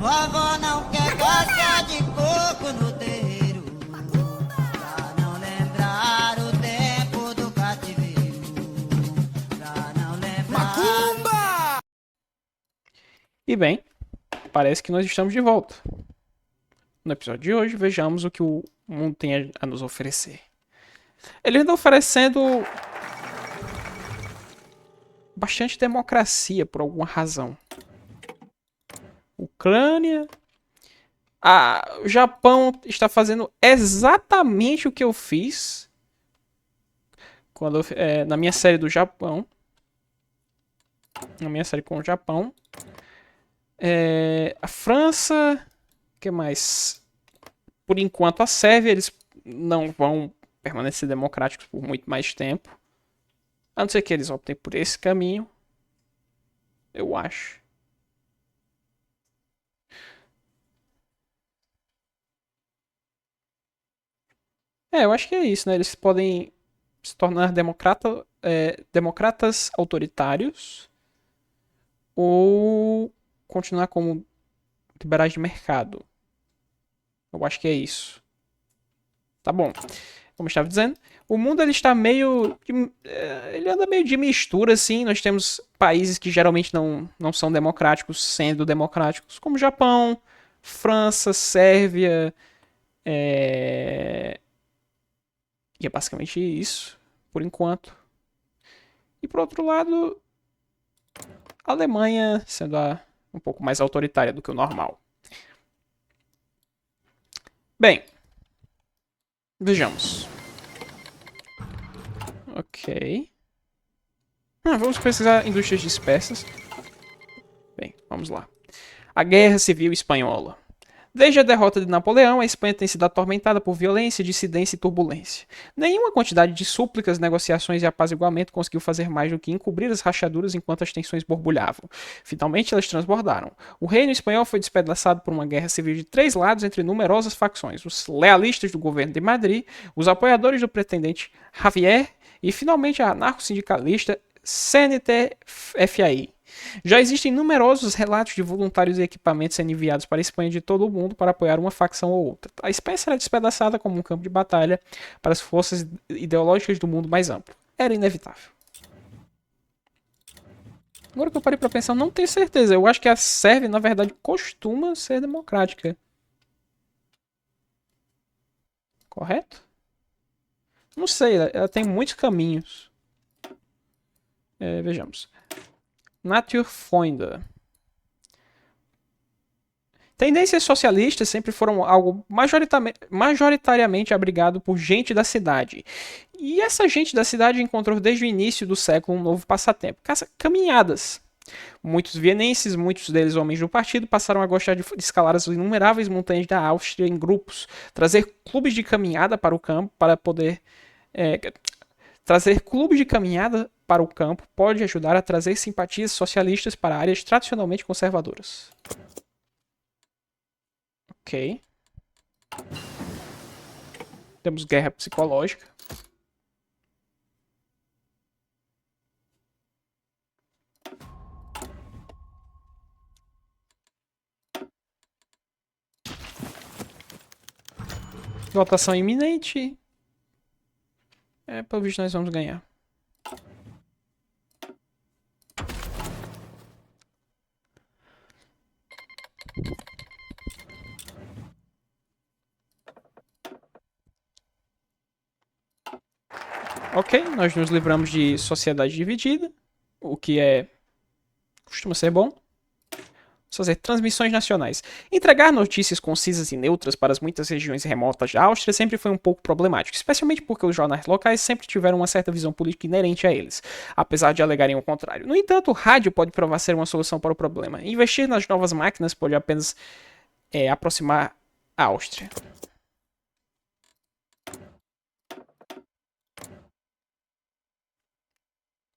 Vovó não quer casca de coco no terreiro, pra não lembrar o tempo do cativeiro, pra não lembrar... E bem, parece que nós estamos de volta. No episódio de hoje, vejamos o que o mundo tem a nos oferecer. Ele anda oferecendo bastante democracia por alguma razão. Ucrânia. O Japão está fazendo exatamente o que eu fiz na minha série do Japão. Na minha série com o Japão. A França. O que mais? Por enquanto, a Sérvia, eles não vão permanecer democráticos por muito mais tempo. A não ser que eles optem por esse caminho. Eu acho. Eu acho que é isso, né? Eles podem se tornar democratas autoritários ou continuar como liberais de mercado. Eu acho que é isso. Tá bom. Como eu estava dizendo, o mundo ele está meio. Ele anda meio de mistura, assim. Nós temos países que geralmente não são democráticos, sendo democráticos, como Japão, França, Sérvia. E é basicamente isso, por enquanto. E por outro lado, a Alemanha sendo um pouco mais autoritária do que o normal. Bem, vejamos. Ok. Vamos pesquisar indústrias dispersas. Bem, vamos lá. A Guerra Civil Espanhola. Desde a derrota de Napoleão, a Espanha tem sido atormentada por violência, dissidência e turbulência. Nenhuma quantidade de súplicas, negociações e apaziguamento conseguiu fazer mais do que encobrir as rachaduras enquanto as tensões borbulhavam. Finalmente, elas transbordaram. O reino espanhol foi despedaçado por uma guerra civil de 3 lados entre numerosas facções: os lealistas do governo de Madrid, os apoiadores do pretendente Javier e, finalmente, a anarco-sindicalista CNT-FAI. Já existem numerosos relatos de voluntários e equipamentos sendo enviados para a Espanha de todo o mundo para apoiar uma facção ou outra. A Espanha será despedaçada como um campo de batalha para as forças ideológicas do mundo mais amplo. Era inevitável. Agora que eu parei para pensar, não tenho certeza. Eu acho que a Sérvia, na verdade, costuma ser democrática. Correto? Não sei, ela tem muitos caminhos. Vejamos. Naturfreunde. Tendências socialistas sempre foram algo majoritariamente abrigado por gente da cidade. E essa gente da cidade encontrou desde o início do século um novo passatempo: caminhadas. Muitos vienenses, muitos deles homens do partido, passaram a gostar de escalar as inumeráveis montanhas da Áustria em grupos, trazer clubes de caminhada para o campo para poder trazer clubes de caminhada para o campo pode ajudar a trazer simpatias socialistas para áreas tradicionalmente conservadoras. Ok. Temos guerra psicológica. Votação iminente. Pelo visto nós vamos ganhar. Ok, nós nos livramos de sociedade dividida, o que costuma ser bom. Vamos fazer transmissões nacionais. Entregar notícias concisas e neutras para as muitas regiões remotas da Áustria sempre foi um pouco problemático, especialmente porque os jornais locais sempre tiveram uma certa visão política inerente a eles, apesar de alegarem o contrário. No entanto, o rádio pode provar ser uma solução para o problema. Investir nas novas máquinas pode apenas aproximar a Áustria.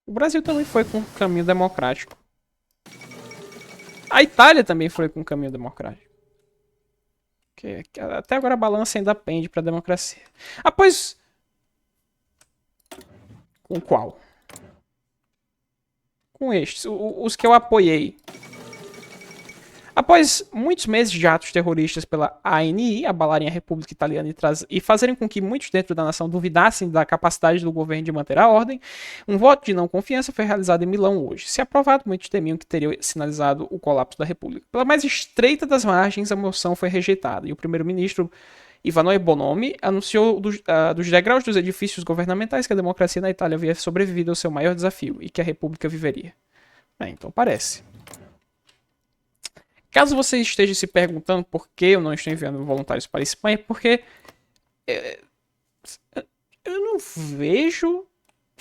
O Brasil também foi com um caminho democrático. A Itália também foi com um caminho democrático. Que até agora a balança ainda pende para a democracia. Após. Com qual? Com estes, os que eu apoiei. Após muitos meses de atos terroristas pela ANI abalarem a República Italiana e fazerem com que muitos dentro da nação duvidassem da capacidade do governo de manter a ordem, um voto de não confiança foi realizado em Milão hoje. Se aprovado, muitos temiam que teria sinalizado o colapso da República. Pela mais estreita das margens, a moção foi rejeitada e o primeiro-ministro Ivanoe Bonomi anunciou dos degraus dos edifícios governamentais que a democracia na Itália havia sobrevivido ao seu maior desafio e que a República viveria. Então parece. Caso você esteja se perguntando por que eu não estou enviando voluntários para a Espanha, é porque eu não vejo.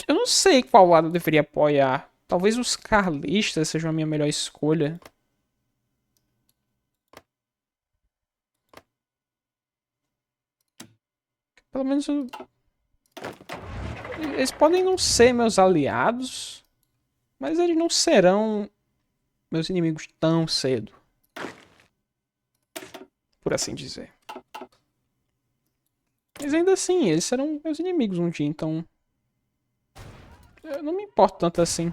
Eu não sei qual lado eu deveria apoiar. Talvez os carlistas sejam a minha melhor escolha. Pelo menos eles podem não ser meus aliados, mas eles não serão meus inimigos tão cedo. Por assim dizer. Mas ainda assim, eles serão meus inimigos um dia, então eu não me importo tanto assim.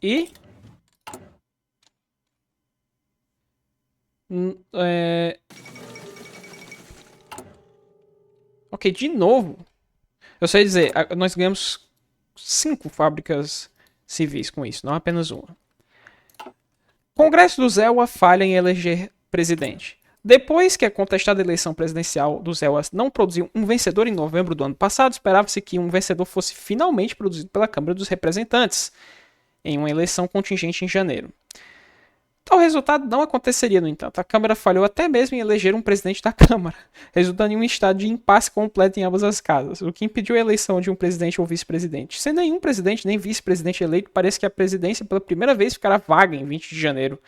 E ok, de novo. Eu sei dizer, nós ganhamos 5 fábricas civis com isso, não apenas uma. Congresso do Zewa falha em eleger presidente. Depois que a contestada eleição presidencial do Zewa não produziu um vencedor em novembro do ano passado, esperava-se que um vencedor fosse finalmente produzido pela Câmara dos Representantes, em uma eleição contingente em janeiro. Tal resultado não aconteceria, no entanto. A Câmara falhou até mesmo em eleger um presidente da Câmara, resultando em um estado de impasse completo em ambas as casas, o que impediu a eleição de um presidente ou vice-presidente. Sem nenhum presidente nem vice-presidente eleito, parece que a presidência pela primeira vez ficará vaga em 20 de janeiro.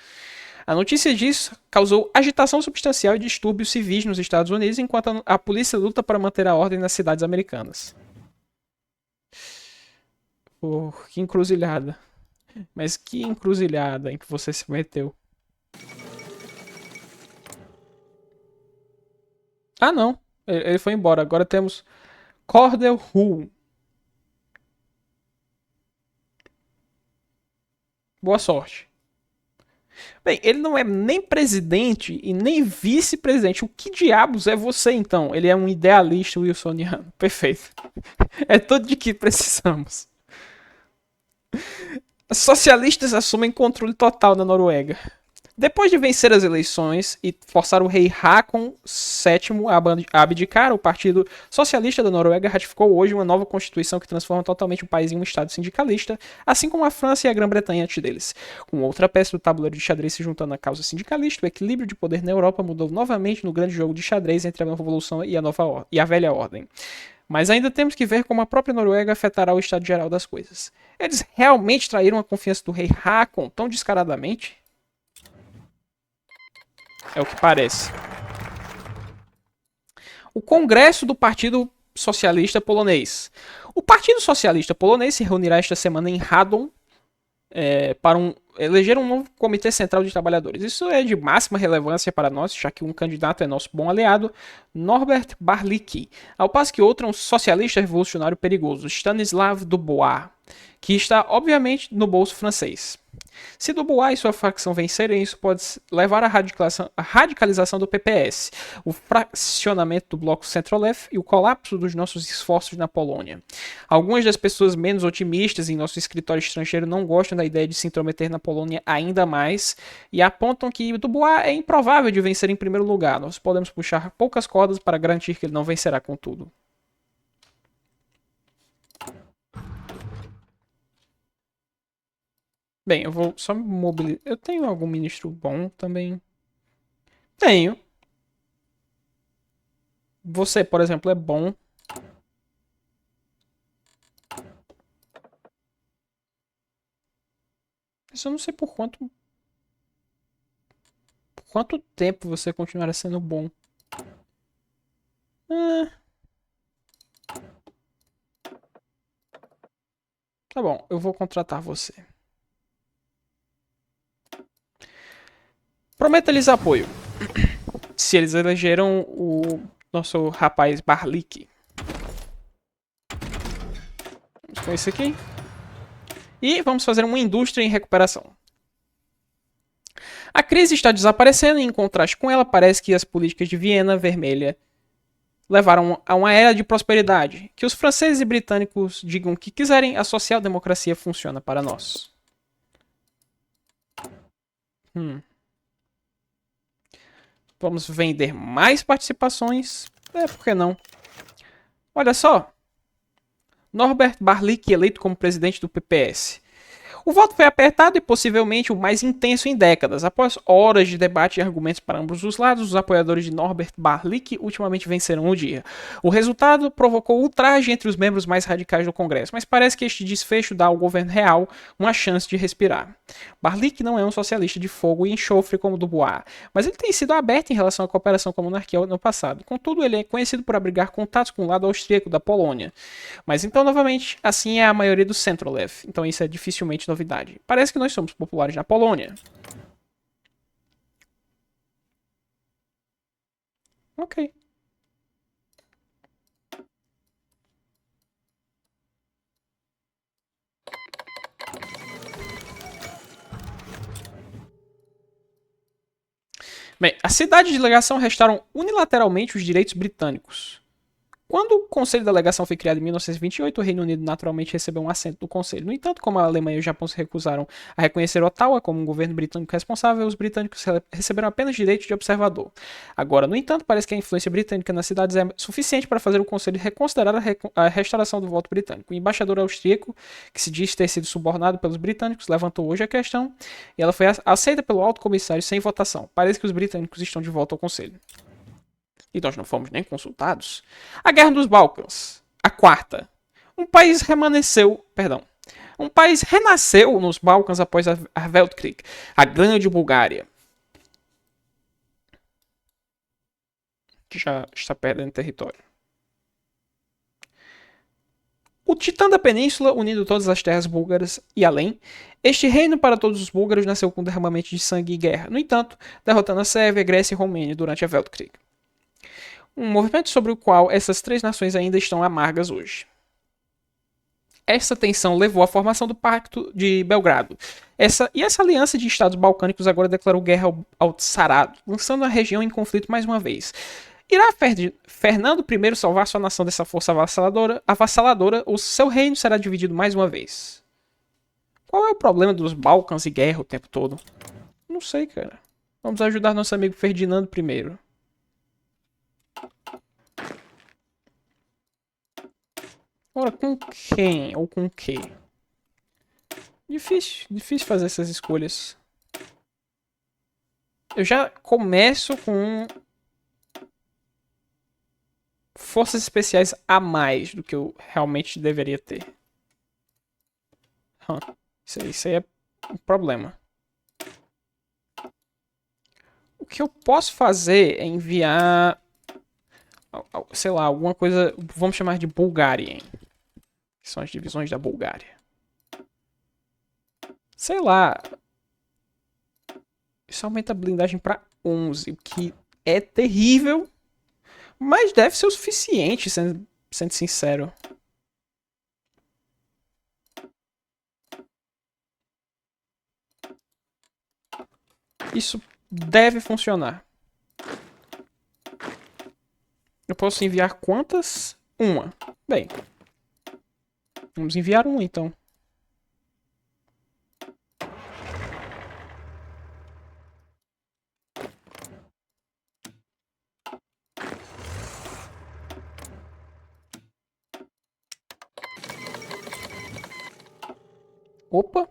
A notícia disso causou agitação substancial e distúrbios civis nos Estados Unidos, enquanto a polícia luta para manter a ordem nas cidades americanas. Que encruzilhada. Mas que encruzilhada em que você se meteu. Ah, não. Ele foi embora. Agora temos Cordell Hull. Boa sorte. Bem, ele não é nem presidente e nem vice-presidente. O que diabos é você, então? Ele é um idealista wilsoniano. Perfeito. É tudo de que precisamos. Socialistas assumem controle total da Noruega. Depois de vencer as eleições e forçar o rei Håkon VII a abdicar, o Partido Socialista da Noruega ratificou hoje uma nova constituição que transforma totalmente o país em um estado sindicalista, assim como a França e a Grã-Bretanha antes deles. Com outra peça do tabuleiro de xadrez se juntando à causa sindicalista, o equilíbrio de poder na Europa mudou novamente no grande jogo de xadrez entre a nova revolução e a velha ordem. Mas ainda temos que ver como a própria Noruega afetará o estado geral das coisas. Eles realmente traíram a confiança do rei Håkon tão descaradamente? É o que parece. O Congresso do Partido Socialista Polonês. O Partido Socialista Polonês se reunirá esta semana em Radom para eleger um novo Comitê Central de Trabalhadores. Isso é de máxima relevância para nós, já que um candidato é nosso bom aliado, Norbert Barlicki, ao passo que outro é um socialista revolucionário perigoso, Stanislav Dubois, que está, obviamente, no bolso francês. Se Dubois e sua facção vencerem, isso pode levar à radicalização do PPS, o fracionamento do bloco centro-left e o colapso dos nossos esforços na Polônia. Algumas das pessoas menos otimistas em nosso escritório estrangeiro não gostam da ideia de se intrometer na Polônia ainda mais e apontam que Dubois é improvável de vencer em primeiro lugar. Nós podemos puxar poucas cordas para garantir que ele não vencerá com tudo. Bem, eu vou só me mobilizar. Eu tenho algum ministro bom também? Tenho. Você, por exemplo, é bom. Mas eu não sei por quanto tempo você continuará sendo bom. Tá bom, eu vou contratar você. Prometa-lhes apoio. Se eles elegeram o nosso rapaz Barlicki. Vamos com esse aqui. E vamos fazer uma indústria em recuperação. A crise está desaparecendo e, em contraste com ela, parece que as políticas de Viena Vermelha levaram a uma era de prosperidade. Que os franceses e britânicos digam o que quiserem, a social-democracia funciona para nós. Vamos vender mais participações? Por que não? Olha só. Norbert Barlik eleito como presidente do PPS. O voto foi apertado e possivelmente o mais intenso em décadas. Após horas de debate e argumentos para ambos os lados, os apoiadores de Norbert Barlik ultimamente venceram o dia. O resultado provocou ultraje entre os membros mais radicais do Congresso, mas parece que este desfecho dá ao governo real uma chance de respirar. Barlik não é um socialista de fogo e enxofre como Dubois, mas ele tem sido aberto em relação à cooperação com a monarquia no passado. Contudo, ele é conhecido por abrigar contatos com o lado austríaco da Polônia. Mas então, novamente, assim é a maioria do Centro-Left. Então isso é dificilmente novidade. Parece que nós somos populares na Polônia. Ok. Bem, a cidade de legação restaram unilateralmente os direitos britânicos. Quando o Conselho de Delegação foi criado em 1928, o Reino Unido naturalmente recebeu um assento do Conselho. No entanto, como a Alemanha e o Japão se recusaram a reconhecer Ottawa como um governo britânico responsável, os britânicos receberam apenas direito de observador. Agora, no entanto, parece que a influência britânica nas cidades é suficiente para fazer o Conselho reconsiderar a restauração do voto britânico. O embaixador austríaco, que se diz ter sido subornado pelos britânicos, levantou hoje a questão e ela foi aceita pelo alto comissário sem votação. Parece que os britânicos estão de volta ao Conselho. E nós não fomos nem consultados. A Guerra dos Balcãs. A quarta. Um país renasceu nos Balcãs após a Weltkrieg, a Grande Bulgária. Que já está perdendo território. O Titã da Península, unindo todas as terras búlgaras e além, este reino para todos os búlgaros nasceu com derramamento de sangue e guerra. No entanto, derrotando a Sérvia, Grécia e Romênia durante a Weltkrieg. Um movimento sobre o qual essas três nações ainda estão amargas hoje. Essa tensão levou à formação do Pacto de Belgrado. Essa aliança de estados balcânicos agora declarou guerra ao Tsarado, lançando a região em conflito mais uma vez. Irá Fernando I salvar sua nação dessa força avassaladora ou seu reino será dividido mais uma vez? Qual é o problema dos Balcãs e guerra o tempo todo? Não sei, cara. Vamos ajudar nosso amigo Ferdinando I. Ora, com quem ou com que? Difícil fazer essas escolhas. Eu já começo com forças especiais a mais do que eu realmente deveria ter. Isso aí é um problema. O que eu posso fazer é enviar, sei lá, alguma coisa, vamos chamar de Bulgária. Que são as divisões da Bulgária. Sei lá. Isso aumenta a blindagem para 11, o que é terrível. Mas deve ser o suficiente, sendo sincero. Isso deve funcionar. Eu posso enviar quantas? Uma. Bem. Vamos enviar uma, então. Opa.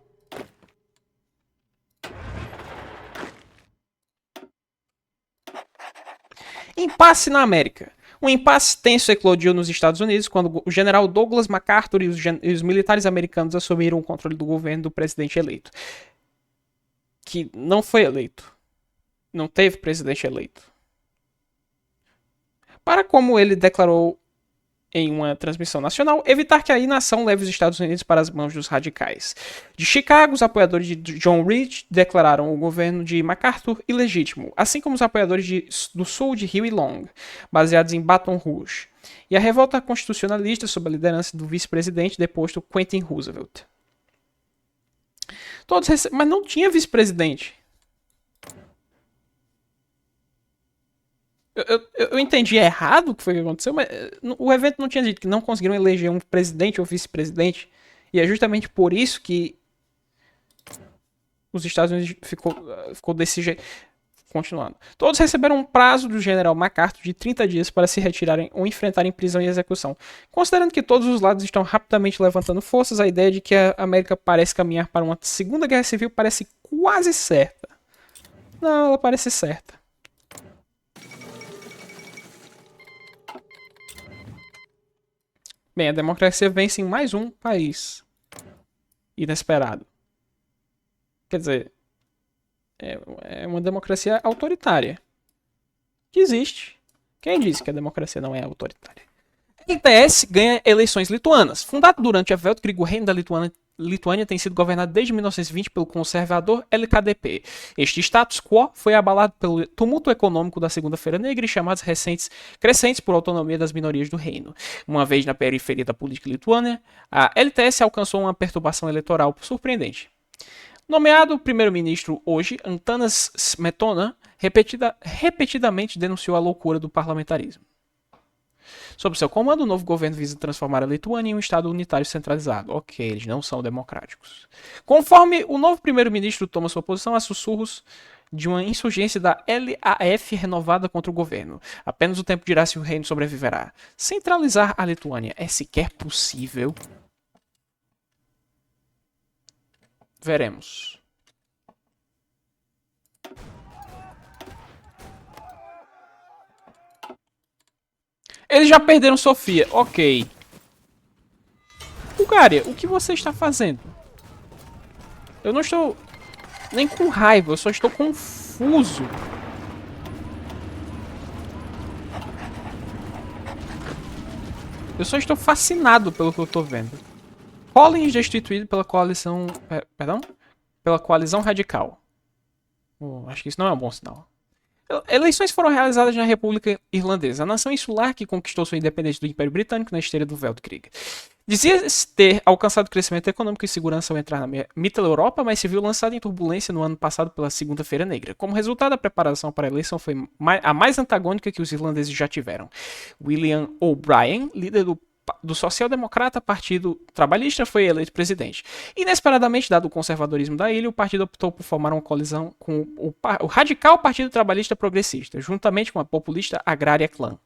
Impasse na América. Um impasse tenso eclodiu nos Estados Unidos quando o general Douglas MacArthur e os militares americanos assumiram o controle do governo do presidente eleito. Que não foi eleito. Não teve presidente eleito. Para como ele declarou em uma transmissão nacional, evitar que a inação leve os Estados Unidos para as mãos dos radicais. De Chicago, os apoiadores de John Reed declararam o governo de MacArthur ilegítimo, assim como os apoiadores do sul de Huey Long, baseados em Baton Rouge, e a revolta constitucionalista sob a liderança do vice-presidente deposto Quentin Roosevelt. Mas não tinha vice-presidente. Eu entendi errado o que foi que aconteceu, mas o evento não tinha dito que não conseguiram eleger um presidente ou vice-presidente. E é justamente por isso que os Estados Unidos ficou desse jeito. Continuando. Todos receberam um prazo do general MacArthur de 30 dias para se retirarem ou enfrentarem prisão e execução. Considerando que todos os lados estão rapidamente levantando forças, a ideia de que a América parece caminhar para uma segunda guerra civil parece quase certa. Não, ela parece certa. Bem, a democracia vence em mais um país inesperado. Quer dizer, é uma democracia autoritária. Que existe. Quem disse que a democracia não é autoritária? A LTS ganha eleições lituanas. Fundado durante a Weltkrieg, o reino da Lituânia tem sido governado desde 1920 pelo conservador LKDP. Este status quo foi abalado pelo tumulto econômico da Segunda-feira Negra e chamadas crescentes por autonomia das minorias do reino. Uma vez na periferia da política lituânia, a LTS alcançou uma perturbação eleitoral surpreendente. Nomeado primeiro-ministro hoje, Antanas Smetona repetidamente denunciou a loucura do parlamentarismo. Sob seu comando, o novo governo visa transformar a Lituânia em um estado unitário centralizado. Ok, eles não são democráticos. Conforme o novo primeiro-ministro toma sua posição, há sussurros de uma insurgência da LAF renovada contra o governo. Apenas o tempo dirá se o reino sobreviverá. Centralizar a Lituânia é sequer possível? Veremos. Eles já perderam Sofia. Ok. Bulgária, o que você está fazendo? Eu não estou nem com raiva, eu só estou confuso. Eu só estou fascinado pelo que eu estou vendo. Collins destituído pela coalição... Perdão? Pela coalizão radical. Acho que isso não é um bom sinal. Eleições foram realizadas na República Irlandesa, a nação insular que conquistou sua independência do Império Britânico na esteira do Weltkrieg. Dizia-se ter alcançado crescimento econômico e segurança ao entrar na Mittel-Europa, mas se viu lançado em turbulência no ano passado pela Segunda-feira Negra. Como resultado, a preparação para a eleição foi a mais antagônica que os irlandeses já tiveram. William O'Brien, líder do social-democrata Partido Trabalhista, foi eleito presidente. Inesperadamente, dado o conservadorismo da ilha, o partido optou por formar uma coalizão com o radical Partido Trabalhista Progressista, juntamente com a populista agrária Clã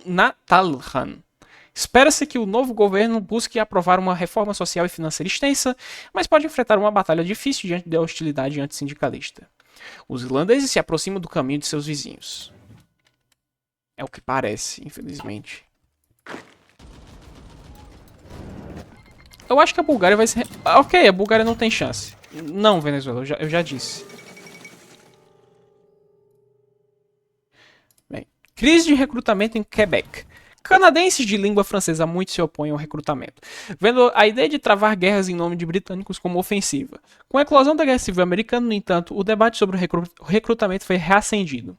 Natalhan. Espera-se que o novo governo busque aprovar uma reforma social e financeira extensa, mas pode enfrentar uma batalha difícil diante da hostilidade antissindicalista. Os irlandeses se aproximam do caminho de seus vizinhos. É o que parece, infelizmente. Eu acho que a Bulgária vai ser... Ok, a Bulgária não tem chance. Não, Venezuela, eu já disse. Bem, crise de recrutamento em Quebec. Canadenses de língua francesa muito se opõem ao recrutamento, vendo a ideia de travar guerras em nome de britânicos como ofensiva. Com a eclosão da Guerra Civil Americana, no entanto, o debate sobre o recrutamento foi reacendido.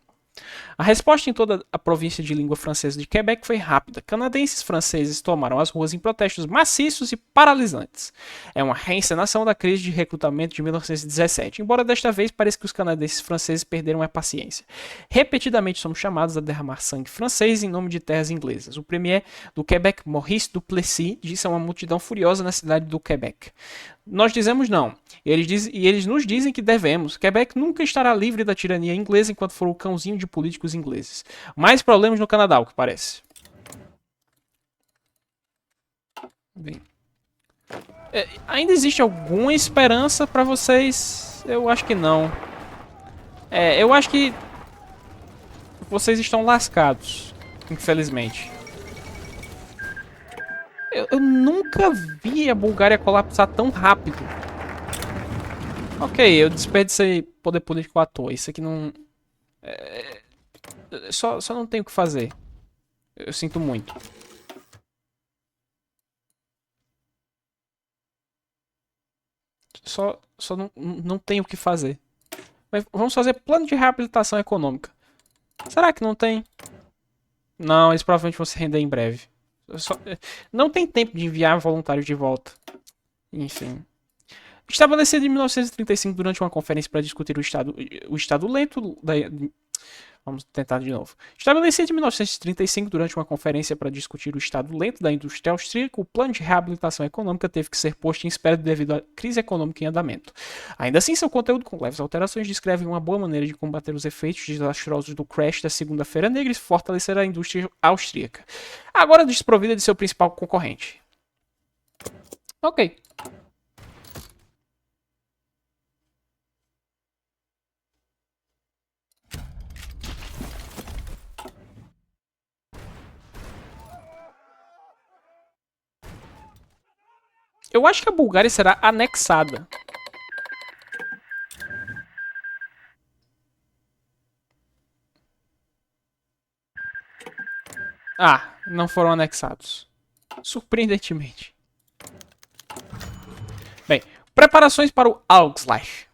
A resposta em toda a província de língua francesa de Quebec foi rápida. Canadenses franceses tomaram as ruas em protestos maciços e paralisantes. É uma reencenação da crise de recrutamento de 1917, embora desta vez pareça que os canadenses franceses perderam a paciência. Repetidamente somos chamados a derramar sangue francês em nome de terras inglesas. O premier do Quebec, Maurice Duplessis, disse a uma multidão furiosa na cidade do Quebec. Nós dizemos não, e eles nos dizem que devemos. Quebec nunca estará livre da tirania inglesa enquanto for o cãozinho de políticos ingleses. Mais problemas no Canadá, o que parece. Bem, ainda existe alguma esperança para vocês? Eu acho que não. Eu acho que vocês estão lascados, infelizmente. Eu nunca vi a Bulgária colapsar tão rápido. Ok, eu desperdicei poder político à toa. Isso aqui não... Só não tenho o que fazer. Eu sinto muito. Só não tenho o que fazer. Mas vamos fazer plano de reabilitação econômica. Será que não tem? Não, eles provavelmente vão se render em breve. Não tem tempo de enviar voluntários de volta. Enfim. Estabelecido em 1935 durante uma conferência para discutir o estado lento da... Vamos tentar de novo. Estabelecido em 1935 durante uma conferência para discutir o estado lento da indústria austríaca, o plano de reabilitação econômica teve que ser posto em espera devido à crise econômica em andamento. Ainda assim, seu conteúdo com leves alterações descreve uma boa maneira de combater os efeitos desastrosos do crash da Segunda-feira Negra e fortalecer a indústria austríaca. Agora desprovida de seu principal concorrente. Ok. Eu acho que a Bulgária será anexada. Ah, não foram anexados. Surpreendentemente. Bem, preparações para o Augsleich.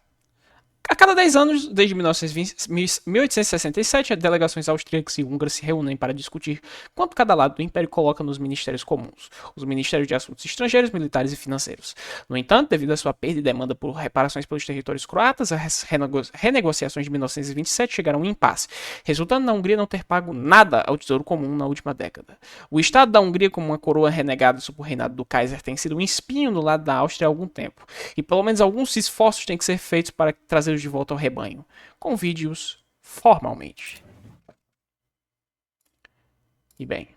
A cada 10 anos, desde 1867, as delegações austríacas e húngaras se reúnem para discutir quanto cada lado do império coloca nos ministérios comuns, os ministérios de assuntos estrangeiros, militares e financeiros. No entanto, devido à sua perda e demanda por reparações pelos territórios croatas, as renegociações de 1927 chegaram a um impasse, resultando na Hungria não ter pago nada ao Tesouro Comum na última década. O Estado da Hungria, como uma coroa renegada sob o reinado do Kaiser, tem sido um espinho no lado da Áustria há algum tempo, e pelo menos alguns esforços têm que ser feitos para trazer de volta ao rebanho. Convide-os formalmente. E bem,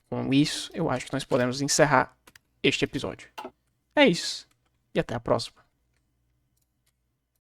com isso, eu acho que nós podemos encerrar este episódio. É isso. E até a próxima.